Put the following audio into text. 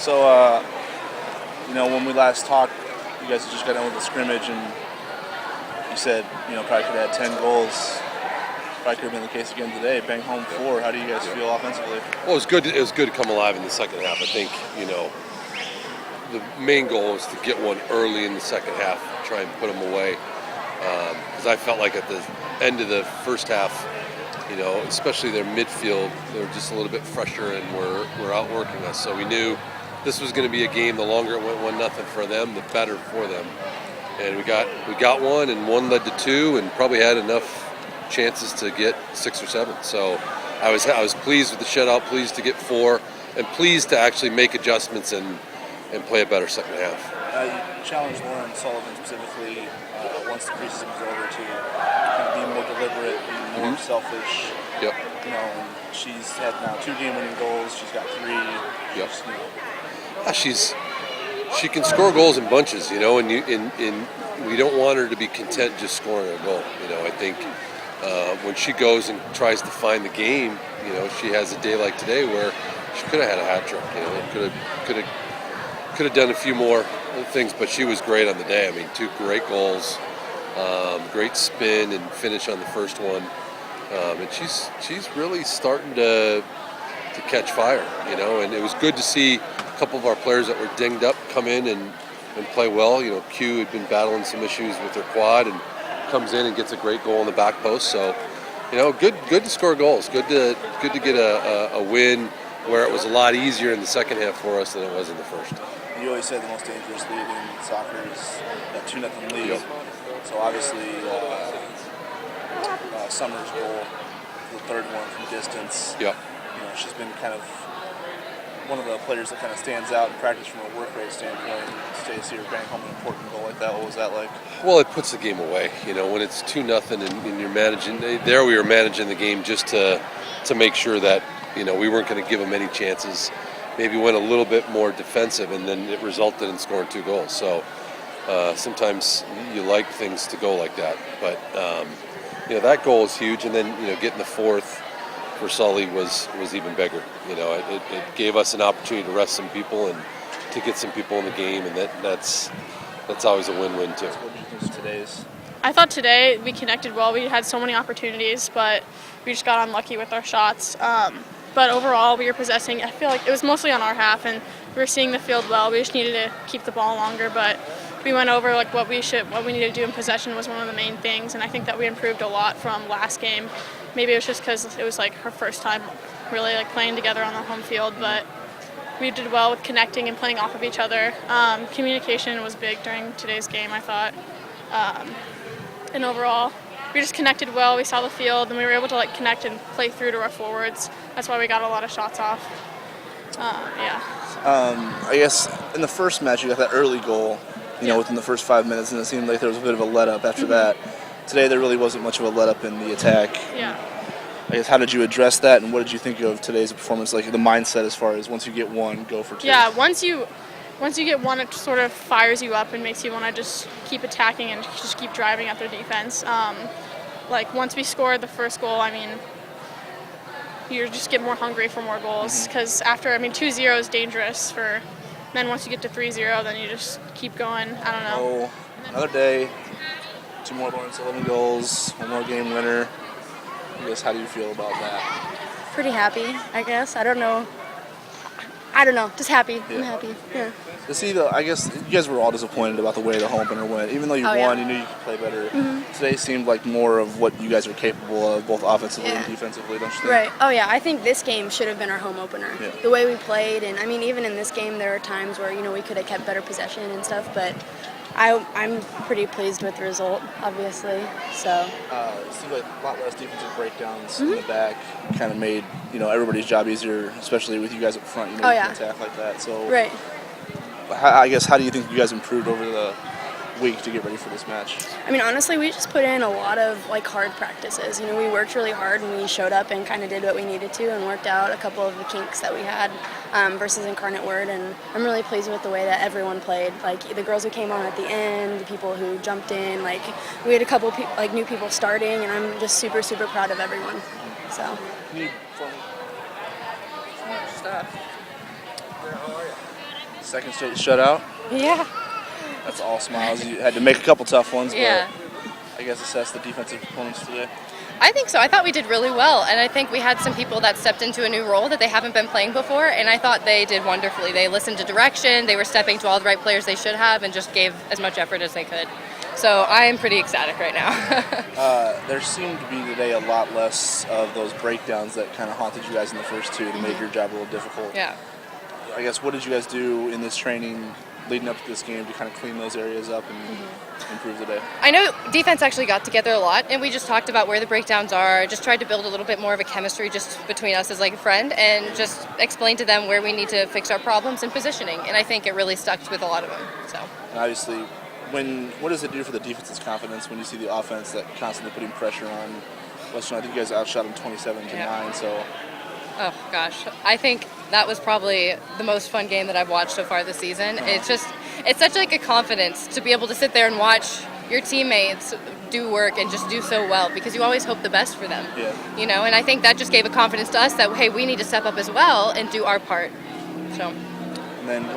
So, when we last talked, you guys had just got done with the scrimmage, and you said, probably could have had 10 goals. Probably could have been the case again today. Bang home 4. How do you guys feel offensively? Well, it was good. It was good to come alive in the second half. I think, the main goal was to get one early in the second half, try and put them away. Because I felt like at the end of the first half, especially their midfield, they were just a little bit fresher and were outworking us. So we knew this was going to be a game. The longer it went 1-0 for them, the better for them. And we got one, and one led to 2, and probably had enough chances to get 6 or 7. So I was pleased with the shutout, pleased to get 4, and pleased to actually make adjustments and play a better second half. You challenged Lauren Sullivan specifically once the preseason was over to kind of be more deliberate, be more selfish. Yep. She's had now 2 game-winning goals. She's got 3. Yep. She can score goals in bunches, and we don't want her to be content just scoring a goal. I think when she goes and tries to find the game, she has a day like today where she could have had a hat trick. Could have done a few more things, but she was great on the day. I mean, 2 great goals, great spin and finish on the first one, and she's really starting to catch fire. And it was good to see a couple of our players that were dinged up come in and play well. Q had been battling some issues with her quad and comes in and gets a great goal in the back post. So, good to score goals. Good to get a win where it was a lot easier in the second half for us than it was in the first. You always said the most dangerous lead in soccer is that 2-0 lead. Yep. So obviously, Summer's goal, the third one from distance. Yep. She's been kind of one of the players that kind of stands out in practice from a work rate standpoint. Today, see her bang home an important goal like that. What was that like? Well, it puts the game away. When it's 2-0 and you're managing. There we were managing the game just to make sure that we weren't going to give them any chances. Maybe went a little bit more defensive, and then it resulted in scoring 2 goals. So sometimes you like things to go like that. But that goal is huge, and then getting the 4th for Sully was even bigger. It gave us an opportunity to rest some people and to get some people in the game, and that's always a win-win too. What did you think of today's? I thought today we connected well. We had so many opportunities, but we just got unlucky with our shots. But overall, we were possessing. I feel like it was mostly on our half, and we were seeing the field well. We just needed to keep the ball longer, but we went over what we needed to do in possession was one of the main things, and I think that we improved a lot from last game. Maybe it was just because it was like her first time really playing together on the home field, but we did well with connecting and playing off of each other. Communication was big during today's game, I thought, and overall, we just connected well. We saw the field, and we were able to connect and play through to our forwards. That's why we got a lot of shots off. I guess in the first match you got that early goal, within the first 5 minutes, and it seemed like there was a bit of a let-up after that. Today there really wasn't much of a let-up in the attack. Yeah. I guess how did you address that, and what did you think of today's performance, like the mindset as far as once you get one, go for 2? Yeah, once you get one, it sort of fires you up and makes you want to just keep attacking and just keep driving at their defense. Once we scored the first goal, you just get more hungry for more goals because after 2-0 is dangerous then once you get to 3-0, then you just keep going. I don't know. Oh, another day, 2 more Lauren Sullivan goals, 1 more game winner. I guess how do you feel about that? Pretty happy, I guess. I don't know. Just happy. Yeah. I'm happy. Yeah. To see I guess you guys were all disappointed about the way the home opener went. Even though you won, you knew you could play better. Today seemed like more of what you guys are capable of, both offensively and defensively, don't you think? Right. Oh, yeah. I think this game should have been our home opener. Yeah. The way we played, and even in this game, there are times where we could have kept better possession and stuff, but I'm pretty pleased with the result, obviously. So. It seemed like a lot less defensive breakdowns in the back. Kind of made everybody's job easier, especially with you guys up front. You can attack like that. So. Right. I guess how do you think you guys improved over the week to get ready for this match? Honestly, we just put in a lot of hard practices. We worked really hard and we showed up and kind of did what we needed to and worked out a couple of the kinks that we had versus Incarnate Word. And I'm really pleased with the way that everyone played. The girls who came on at the end, the people who jumped in. We had a couple new people starting, and I'm just super, super proud of everyone. So. Staff. How are you? Second straight shutout. Yeah. That's all smiles. You had to make a couple tough ones, Yeah. but I guess assess the defensive performance today. I think so. I thought we did really well, and I think we had some people that stepped into a new role that they haven't been playing before, and I thought they did wonderfully. They listened to direction, they were stepping to all the right players they should have, and just gave as much effort as they could. So I am pretty ecstatic right now. There seemed to be today a lot less of those breakdowns that kind of haunted you guys in the first two to make your job a little difficult. Yeah. I guess, what did you guys do in this training leading up to this game to kind of clean those areas up and improve the day? I know defense actually got together a lot, and we just talked about where the breakdowns are, just tried to build a little bit more of a chemistry just between us as like a friend, and just explain to them where we need to fix our problems and positioning, and I think it really stuck with a lot of them. So. And obviously, what does it do for the defense's confidence when you see the offense that constantly putting pressure on Western? I think you guys outshot them 27-9, so... Oh gosh, I think that was probably the most fun game that I've watched so far this season. It's such like a confidence to be able to sit there and watch your teammates do work and just do so well, because you always hope the best for them. Yeah. You know, and I think that just gave a confidence to us that, hey, we need to step up as well and do our part. So. And then